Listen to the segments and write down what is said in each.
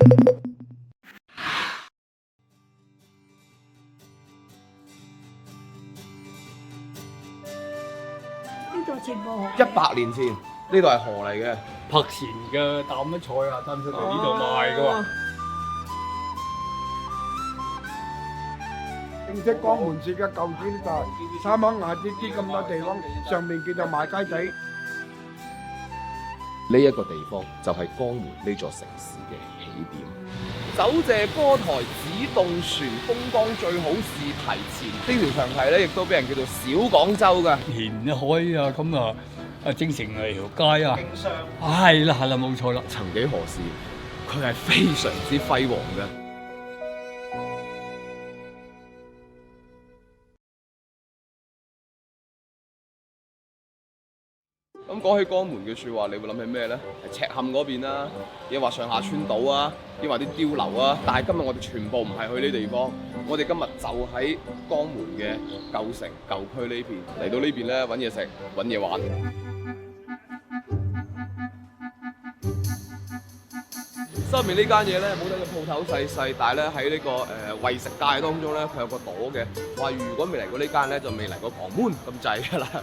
呢度全部100年前呢度係河嚟嘅，拍前嘅擔乜菜啊，擔出嚟呢度賣嘅喎。正式江門市嘅舊址就係三坑牙啲咁多地方，上面叫做賣雞仔。呢一個地方就係江門呢座城市嘅起點。走謝歌台只動船，風光最好是提前。呢條長堤咧，亦都俾人叫做小廣州㗎。填海啊，咁啊正成係條街啊。經商。係啦，冇錯啦。曾幾何時，佢係非常之輝煌嘅。咁講起江門嘅説話，你會諗起咩咧？係赤坎嗰邊啦，亦或上下川島啊，亦或啲碉樓啊。但係今日我哋全部唔係去呢啲地方，我哋今日就喺江門嘅舊城舊區呢邊嚟到呢邊咧揾嘢食揾嘢玩。西面呢間嘢咧，冇睇個鋪頭細細，但係咧喺呢個為食界當中咧，佢有個朵嘅。話如果未嚟過呢間咧，就未嚟過旁門咁滯㗎啦。咁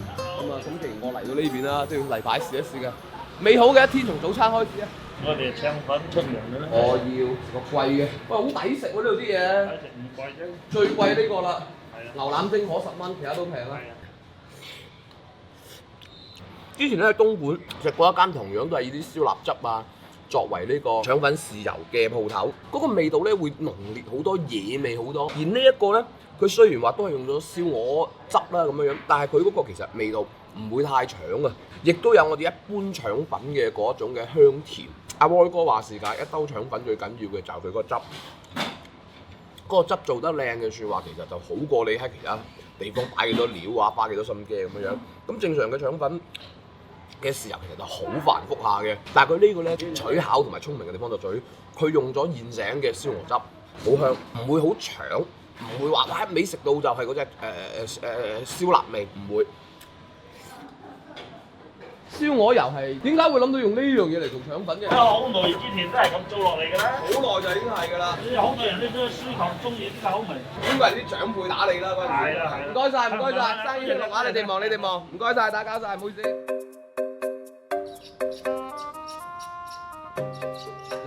既然我嚟到呢邊啦，都要例牌試一試嘅。美好嘅一天從早餐開始啊！我哋腸粉出名嘅啦。我要個貴嘅，喂，好抵食喎呢度啲嘢。抵食唔貴啫。最貴呢個啦，係啊。牛腩蒸河10蚊，其他都平啦。之前咧喺東莞食過一間同樣都係以啲燒臘汁啊作為呢個腸粉豉油嘅鋪頭，嗰個味道咧會濃烈好多，野味好多。而呢一個咧，佢雖然話都係用咗燒鵝汁啦咁樣樣，但係佢嗰個其實味道唔會太搶啊，亦都有我哋一般腸粉嘅嗰種嘅香甜。阿威哥話事㗎，一兜腸粉最緊要嘅就係佢個汁，嗰個汁做得靚嘅説話，其實就好過你喺其他地方擺幾多料啊，花幾多心機咁樣樣。咁正常嘅腸粉嘅豉油其實就好繁複下嘅，但係佢呢個咧取巧同埋聰明嘅地方就在於，佢用咗現成嘅燒鵝汁，好香，唔會好搶，唔會話哇一味食到就係嗰隻燒臘味，唔會。燒鵝油係點解會諗到用呢樣嘢嚟做腸粉嘅？好耐之前都係咁做落嚟㗎啦。好耐就已經係㗎啦。好多人都需求中意呢個口味。應該係啲長輩打你啦嗰陣時。係啦係啦。唔該晒，唔該晒，生意興隆啊！你哋忙，唔該晒，打攪晒，唔好意思。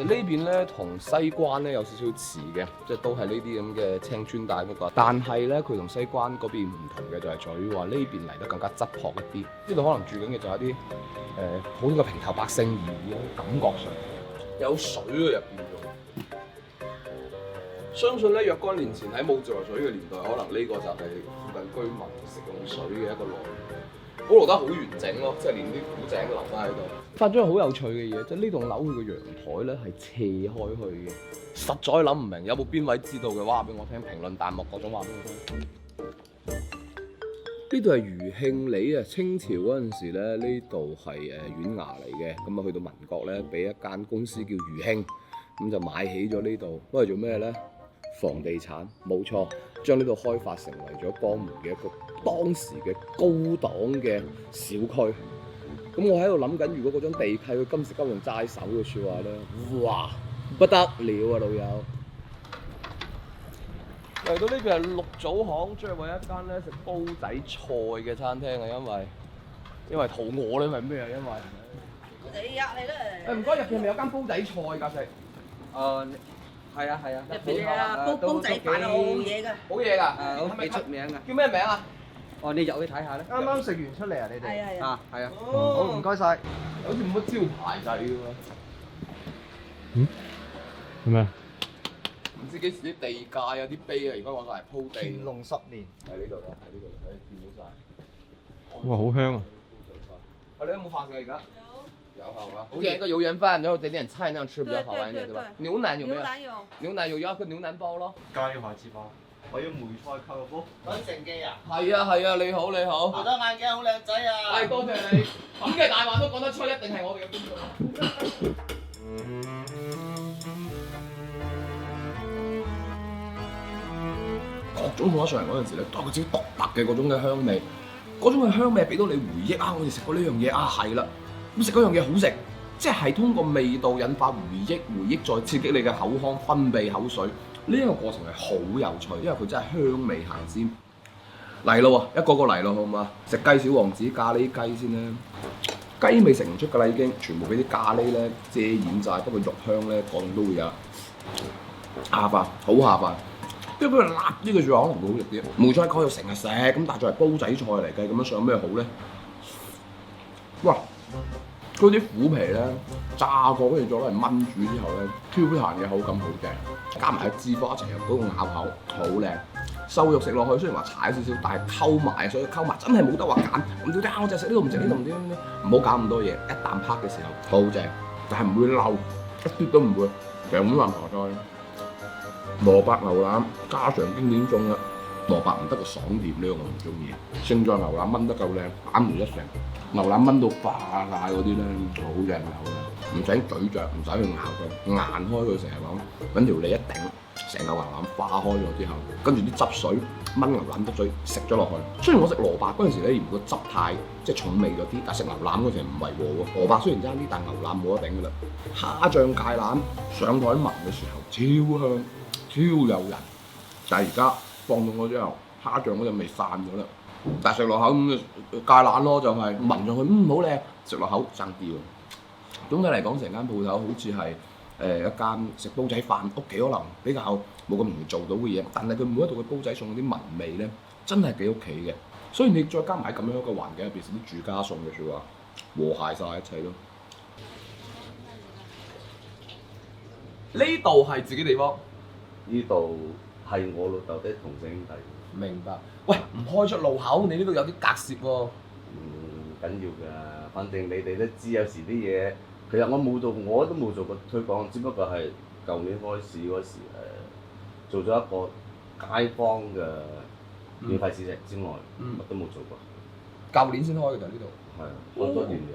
呢邊咧同西關咧有少少似嘅，即係都係呢啲咁嘅青磚帶嗰個，但係咧佢同西關嗰邊唔同嘅就係在於話呢邊嚟得更加質樸一啲。呢度可能住緊嘅就係啲普通嘅平頭百姓而已咯，感覺上有水喺入邊喎。相信咧若干年前喺冇自來水嘅年代，可能呢個就係附近居民食用水嘅一個來源。保留得好完整咯，即係連啲古井都留翻喺度。發咗個好有趣嘅嘢，即係呢棟樓佢個陽台咧係斜開去嘅，實在諗唔明，有冇邊位知道嘅話俾我聽，評論彈幕嗰種話俾我聽。呢度係餘慶里啊，清朝嗰陣時咧，呢度係縣衙嚟嘅，咁啊去到民國咧，俾一間公司叫餘慶，咁就買起咗呢度，攞嚟做咩咧？房地產，冇錯，將呢度開發成為咗江門嘅一個當時嘅高檔嘅小區。咁我喺度諗緊，如果嗰張地契佢今時今日齋手嘅説話咧，哇不得了啊老友！嚟到呢邊係六祖巷，最為一間咧食煲仔菜嘅餐廳啊，因為肚餓咧，因為咩啊？因為你入嚟啦！唔該，入邊係咪有間煲仔菜㗎食？係啊，入邊啊，煲仔飯好嘢㗎。好嘢㗎，好幾出名㗎。叫咩名啊？哦，你入去睇下啦。啱啱食完出嚟啊，你哋。係啊。啊，係啊。好，唔該晒。好似冇乜招牌仔㗎喎。係咩？唔知幾時啲地價啊、啲碑啊，而家講晒係鋪地。乾隆10年。喺呢度啦，喺呢度，見到晒。哇，好香啊！你有冇飯食而家？有係嘛？點一個油鹽飯，然後點點菜，那樣吃比較好玩一點，對吧？牛腩有沒有？牛腩有，要個牛腩包咯。加啲筷子包。我要梅菜扣肉煲。揾成記啊？係啊，你好。戴咗眼鏡好靚仔啊！係多謝你，咁嘅大話都講得出，一定係我哋嘅觀眾。各種放咗上嚟嗰陣時咧，都有佢自己獨特嘅嗰種嘅香味，嗰種嘅香味俾到你回憶啊！我哋食過呢樣嘢啊，係啦，咁食嗰樣嘢好食，即係通過味道引發回憶，回憶再刺激你嘅口腔分泌口水，呢一個過程係好有趣，因為佢真係香味行先。嚟咯喎，一個個嚟咯，好唔好啊？食雞小王子咖喱雞先啦，雞味食唔出㗎啦已經，全部俾啲咖喱咧遮掩晒，不過肉香咧講都會有下飯，好下飯。因為佢辣啲嘅説話可能會好食啲。梅菜蓋又成日食，咁但係作為煲仔菜嚟計，咁樣上咩好咧？哇！嗰啲虎皮咧炸過，跟住再攞嚟燜煮之後咧，Q 彈嘅口感好正，加埋啲脂肪一齊入嗰個咬口好靚。瘦肉食落去雖然話踩少少，但係溝埋，所以溝埋真係冇得話揀。唔知我就食呢度唔食呢度唔知唔好搞咁多嘢，一啖拍嘅時候好正，但係唔會漏，一啲都唔會。兩碗雲婆菜，蘿蔔牛腩家常經典餸啦。蘿蔔唔得個爽甜呢個我唔中意，勝在牛腩炆得夠靚，板梅一成，牛腩炆到化晒嗰啲咧，好正好靚，唔使咀嚼，唔使去咬佢，硬開佢成日講，揾條脷一頂，成個牛腩化開咗之後，跟住啲汁水炆牛腩汁水食咗落去。雖然我食蘿蔔嗰陣時咧，嫌個汁太即係重味咗啲，但係食牛腩嗰陣唔為和喎。蘿蔔雖然爭啲，但係牛腩冇得頂㗎啦。蝦醬芥蘭上台聞嘅時候超香超誘人，但係而家放凍咗之後，蝦醬嗰陣味散咗啦。但係食落口咁芥蘭咯，就係聞上去好靚，食落口爭啲喎。總體嚟講，成間鋪頭好似係一間食煲仔飯，屋企可能比較冇咁容易做到嘅嘢，但係佢每一度嘅煲仔餸嗰啲聞味咧，真係幾屋企嘅。所以你再加埋咁樣一個環境入邊食啲住家餸嘅説話，和諧晒一切咯。呢度係自己地方，呢度係我老豆的同姓兄弟。明白。喂，唔開出路口，你呢度有啲隔涉喎。唔緊要㗎，反正你哋都知有時啲嘢，其實我都冇做過推廣，只不過係舊年開始嗰時做咗一個街坊嘅免費試食之外，乜都冇做過。舊年先開嘅就呢度。係啊，開咗年零。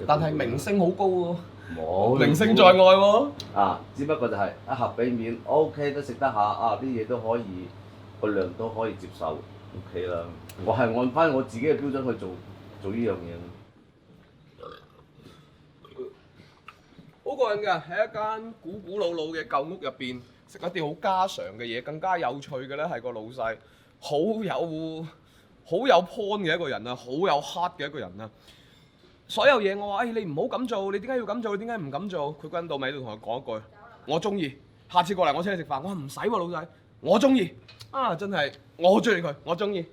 但係名聲好高喎。冇名聲在外喎。啊，只不過就係一盒俾面 ，OK 都食得下，啊啲嘢都可以，個量都可以接受 ，OK 啦。我係按翻我自己嘅標準去做呢樣嘢。好過癮㗎，喺一間古老嘅舊屋入邊食一啲好家常嘅嘢，更加有趣嘅咧係個老細好有 point 嘅一個人啊，好有 heart 嘅一個人啊。所有嘢我話，你唔好咁做，你點解要咁做？你點解唔咁做？佢跟到尾都同我講一句，我中意。下次過嚟我請你食飯，我話唔使喎老細，我中意。啊，真係我好中意佢，我中意。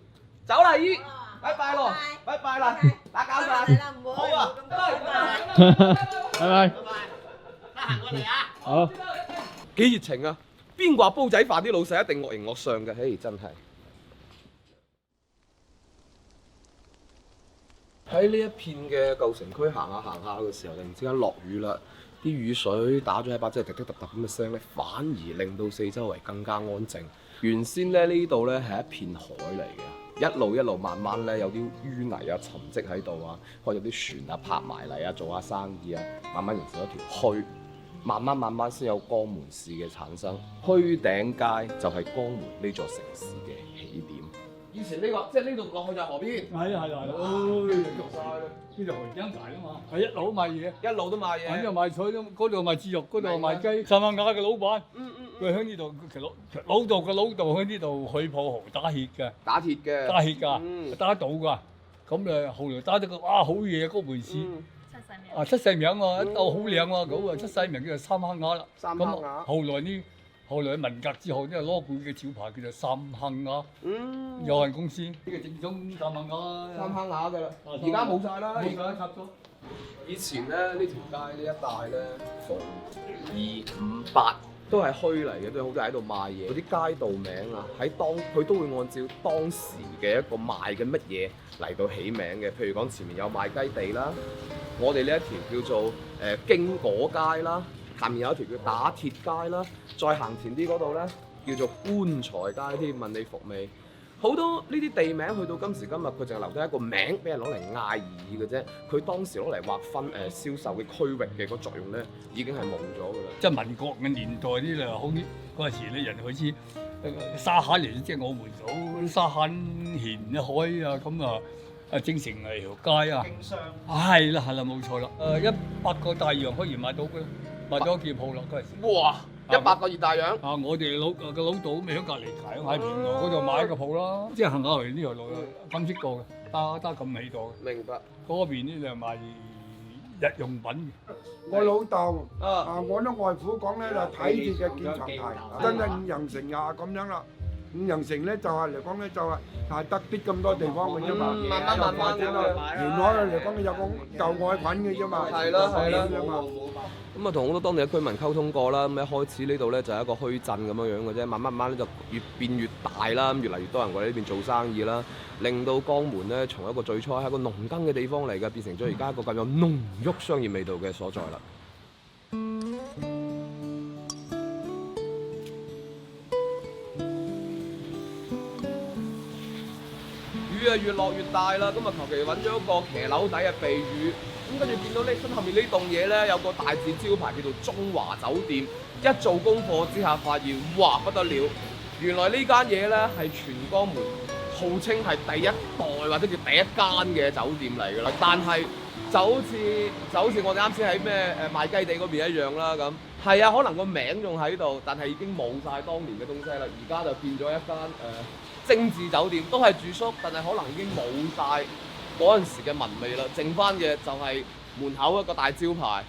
走啦姨，拜拜咯，拜拜啦，打攪晒。好啊，拜拜。好。幾熱情啊！邊個話煲仔飯啲老細一定惡形惡相嘅？嘿，真係。喺呢一片嘅舊城區行下嘅時候，突然之間落雨啦，啲雨水打咗喺把遮，滴滴答答咁嘅聲咧，反而令到四周圍更加安靜。原先咧呢度咧係一片海嚟嘅，一路慢慢咧有啲淤泥啊沉積喺度啊，開咗啲船啊泊埋嚟啊做下生意啊，慢慢形成一條墟，慢慢先有江門市嘅產生。墟頂街就係江門呢座城市嘅起點。以前呢個即係呢度落去就係河邊。係啊，做晒啦。呢度河井大啊嘛，係一路賣嘢，一路都賣嘢。呢度賣菜，嗰度賣豬肉，嗰度賣雞。三萬瓦嘅老闆，佢喺呢度，老道喺呢度去鋪豪打鐵嘅，打鐵㗎，打得到㗎。咁誒後來打得個好嘢嗰門市。出世名喎，一竇好靚喎，咁出世名叫做三坑鴨啦。咁後來文革之後，呢攞佢嘅招牌叫做三坑鴨有限公司，呢個正宗三坑鴨。三坑鴨㗎啦，而家冇晒啦，冇晒拆咗。以前咧呢條街呢一帶咧，逢2、5、8都係墟嚟嘅，都有好多人喺度賣嘢。嗰啲街道名啊，佢都會按照當時嘅一個賣嘅乜嘢嚟到起名嘅。譬如講前面有賣雞地啦，我哋呢一條叫做經果街啦。下面有一條叫打鐵街啦，再行前啲嗰度咧叫做棺材街添，問你服未？好多呢啲地名去到今時今日，佢淨係留低一個名俾人攞嚟嗌而已嘅啫。佢當時攞嚟劃分銷售嘅區域嘅個作用咧，已經係冇咗㗎啦。即係民國嘅年代啲啦，好啲嗰陣時咧，人好似沙坑嚟，即係我們好沙坑填海啊咁啊。正成嚟條街啊，經商係啦冇錯啦。100個大洋可以買到嘅，買咗一件鋪啦嗰陣時。哇！100個熱大洋。啊！我哋個老豆咪喺隔離喺海平路嗰度買個鋪啦，即係行下嚟呢條路金色過嘅，得咁起度嘅。明白。嗰邊呢就賣日用品嘅。我老豆我啲外父講咧就睇住嘅建長堤，真係五羊城啊咁樣啦。五羊城咧就係嚟講咧就係得啲咁多地方嘅啫嘛，慢慢沿海嚟講有個舊愛菌嘅啫嘛，係啦。咁啊，同好多當地嘅居民溝通過啦。咁一開始呢度咧就係一個墟鎮咁樣嘅啫，慢慢咧就越變越大啦，越嚟越多人過嚟呢邊做生意啦，令到江門咧從一個最初係一個農耕嘅地方嚟嘅，變成咗而家一個咁有濃郁商業味道嘅所在啦。雨啊越落越大啦，咁啊求其揾咗一個騎樓底嘅避雨，咁跟住見到呢身後面呢棟嘢咧有個大字招牌叫做中華酒店，一做功課之下發現，哇不得了！原來呢間嘢咧係全江門號稱係第一代或者叫第一間嘅酒店嚟㗎啦，但係就好似我哋啱先喺咩賣雞地嗰邊一樣啦咁。係啊，可能個名仲喺度，但係已經冇晒當年嘅東西啦。而家就變咗一間精緻酒店，都係住宿，但係可能已經冇晒嗰陣時嘅文味啦。剩翻嘅就係門口一個大招牌。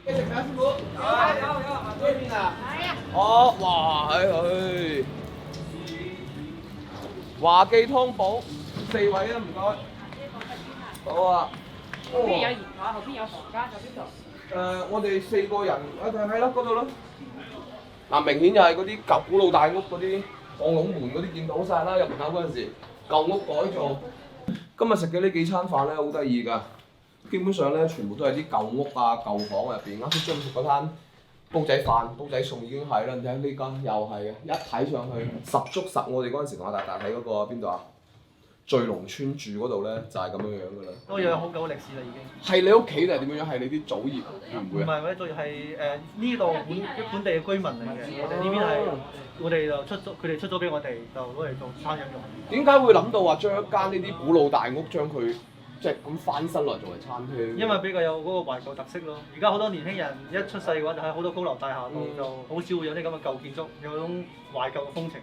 幾食咩師傅？有對面啊？係啊。哦，哇，係。華記湯寶4位啊，唔該。好啊。後邊有鹽台，後邊有房間，喺邊度？我哋4個人，係咯，嗰度咯。嗱，明顯就係嗰啲舊古老大屋嗰啲鋼籠門嗰啲見到晒啦，入門口嗰陣時，舊屋改造。今日食嘅呢幾餐飯咧，好得意㗎。基本上咧，全部都係啲舊屋啊、舊房入邊。啱先中午食嗰餐煲仔飯、煲仔餸已經係啦，你睇呢間又係嘅，一睇上去十足十。我哋嗰陣時同阿大大喺嗰個邊度啊？聚龍村住嗰度咧，就係咁樣樣㗎啦。都有好久嘅歷史啦，已經。係你屋企定係點樣樣？係你啲祖業會唔會啊？唔係，我哋祖業係呢度本地嘅居民嚟嘅。我哋呢邊係我哋就出咗，佢哋出咗俾我哋，就攞嚟做餐飲用。點解會諗到話將一間呢啲古老大屋將佢即係咁翻新落嚟作為餐廳？因為比較有嗰個懷舊特色咯。而家好多年輕人一出世嘅話，就喺好多高樓大廈度，就好少會有啲咁嘅舊建築，有種懷舊嘅風情。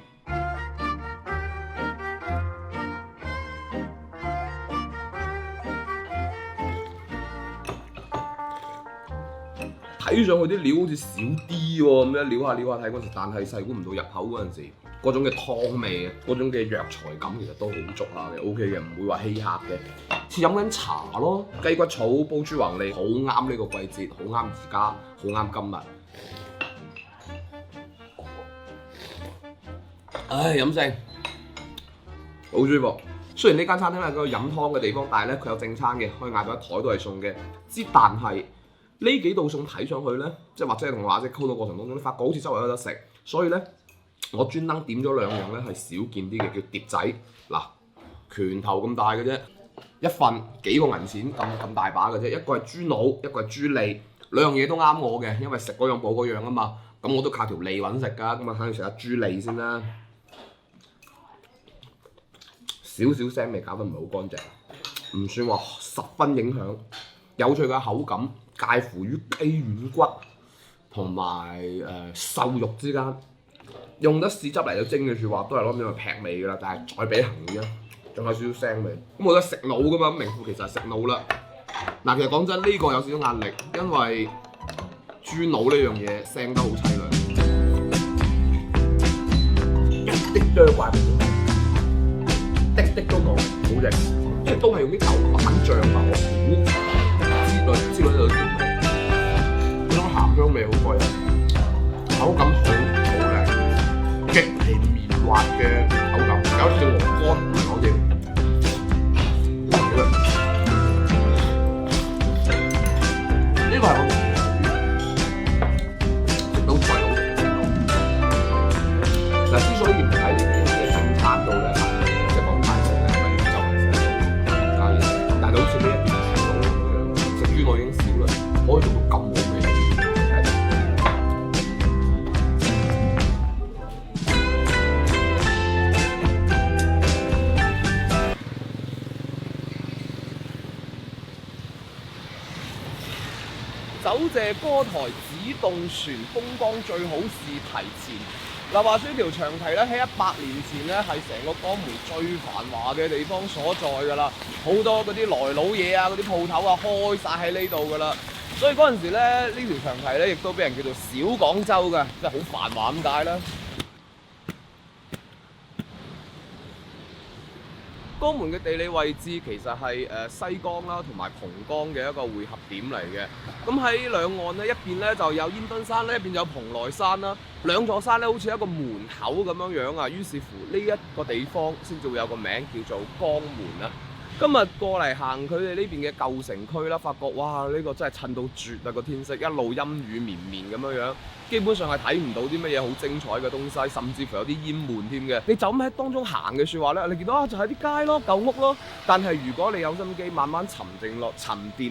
睇上去啲料好似少啲喎，咁樣撩下睇嗰陣時，但係細估唔到入口嗰陣時，嗰種嘅湯味啊，嗰種嘅藥材感其實都好足下嘅 ，OK 嘅，唔會話稀客嘅。似飲緊茶咯，雞骨草煲豬橫脷，好啱呢個季節，好啱而家，好啱今日。唉，飲勝，好舒服。雖然呢間餐廳係個飲湯嘅地方，但係咧佢有正餐嘅，可以嗌到一台都係餸嘅。但係呢幾道餸睇上去咧，即係或者係同華姐溝通過程當中，發覺好似周圍有得食，所以咧我專登點咗2樣咧係少見啲嘅，叫碟仔。嗱，拳頭咁大嘅啫，一份幾個銀錢咁大把嘅啫，一個係豬腦，一個係豬脷，兩樣嘢都啱我嘅，因為食嗰樣補嗰樣啊嘛。咁我都靠條脷揾食㗎，咁啊肯定食下豬脷先啦。少少腥味搞得唔係好乾淨，唔算話十分影響。有趣嘅口感，介乎於雞軟骨同埋瘦肉之間。用得豉汁嚟到蒸嘅説話，都係攞咁樣劈味㗎啦，但係再比行嘅啫，仲有少少腥味。咁我覺得食腦㗎嘛，名副其實食腦啦。嗱，其實講真，呢個有少少壓力，因為豬腦呢樣嘢腥得好凄涼，一啲都怪唔到。滴都冇，好食，即係都係用啲豆瓣醬啊、糊之類嘅調味，嗰種鹹香味好過癮，口感好靚，極其綿滑嘅口感，有少少鵝肝唔係講笑。呢個係我食到最好食嘅豬腦。嗱，之所以唔喺呢啲嘅正餐度咧。好似呢一邊豬腦咁樣，食豬腦已經少啦，可以做到咁好味。走謝歌台只動船，風光最好是提前。嗱，話說呢條長堤咧，喺100年前咧係成個江門最繁華嘅地方所在㗎啦，好多嗰啲來佬嘢啊，嗰啲鋪頭啊開晒喺呢度㗎啦。所以嗰陣時咧，呢條長堤咧亦都俾人叫做小廣州㗎，即係好繁華咁解啦。江門嘅地理位置其實係西江啦同埋蒲江嘅一個匯合點嚟嘅。咁喺兩岸咧，一邊咧就有煙墩山咧，一邊有蓬萊山啦。兩座山咧好似一個門口咁樣啊。於是乎呢一個地方先至會有個名叫做江門啦。今日過嚟行佢哋呢邊嘅舊城區啦，發覺哇呢個真係襯到絕啊個天色，一路陰雨綿綿咁樣，基本上係睇唔到啲乜嘢好精彩嘅東西，甚至乎有啲煙悶添嘅。你就咁喺當中行嘅説話咧，你見到啊就係啲街咯、舊屋咯。但係如果你有心機，慢慢沉澱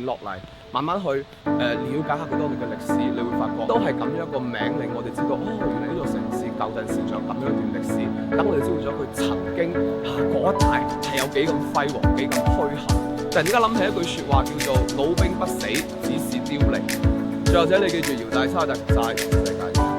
落嚟，慢慢去了解下佢當地嘅歷史，你會發覺都係咁樣一個名令我哋知道，哦原來呢座城市舊陣時仲有咁樣一段歷史，等我哋知道咗佢曾經嗰一帶係有幾咁輝煌、幾咁虛憾。突然之間諗起一句説話叫做老兵不死，只是凋零。最後者你記住，姚大差就晒世界。